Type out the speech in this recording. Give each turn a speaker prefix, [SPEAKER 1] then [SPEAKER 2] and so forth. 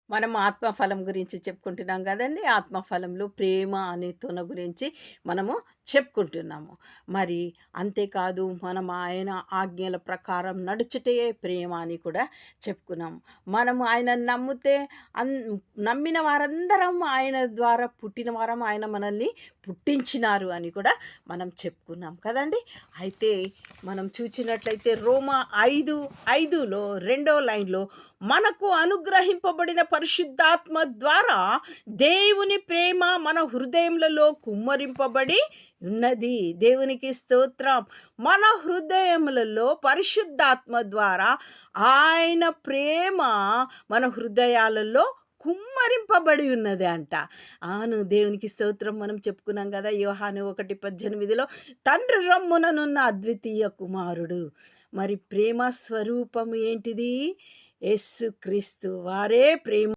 [SPEAKER 1] మనం ఆత్మఫలం గురించి చెప్పుకుంటున్నాం గదండీ! ఆత్మఫలంలో ప్రేమ అనే తొన గురించి మనము చెప్పుకుంటున్నాము. మరి అంతేకాదు మనం ఆయన ఆజ్ఞల ప్రకారం నడుచుటే ప్రేమ అని కూడా చెప్పుకున్నాం. మనము ఆయనను నమ్మితే అన్ నమ్మిన వారందరం ఆయన ద్వారా పుట్టిన వారం. ఆయన మనల్ని పుట్టించినారు అని కూడా మనం చెప్పుకున్నాం కదండీ! అయితే మనం చూచినట్లయితే రోమా 5:5లో రెండో లైన్‌లో మనకు అనుగ్రహింపబడిన పరిశుద్ధాత్మ ద్వారా దేవుని ప్రేమ మన హృదయములలో కుమ్మరింపబడి ఉన్నది. దేవునికి స్తోత్రం. మన హృదయములలో పరిశుద్ధాత్మ ద్వారా ఆయన ప్రేమ మన హృదయాలలో కుమ్మరింపబడి ఉన్నది అంట. అవును. దేవునికి స్తోత్రం. మనం చెప్పుకున్నాం గదా! యోహాను 1:18లో తండ్రి రొమ్ముననున్న అద్వితీయ కుమారుడు. మరి ప్రేమ స్వరూపం ఏంటిది? యేసుక్రీస్తు వారే ప్రేమ.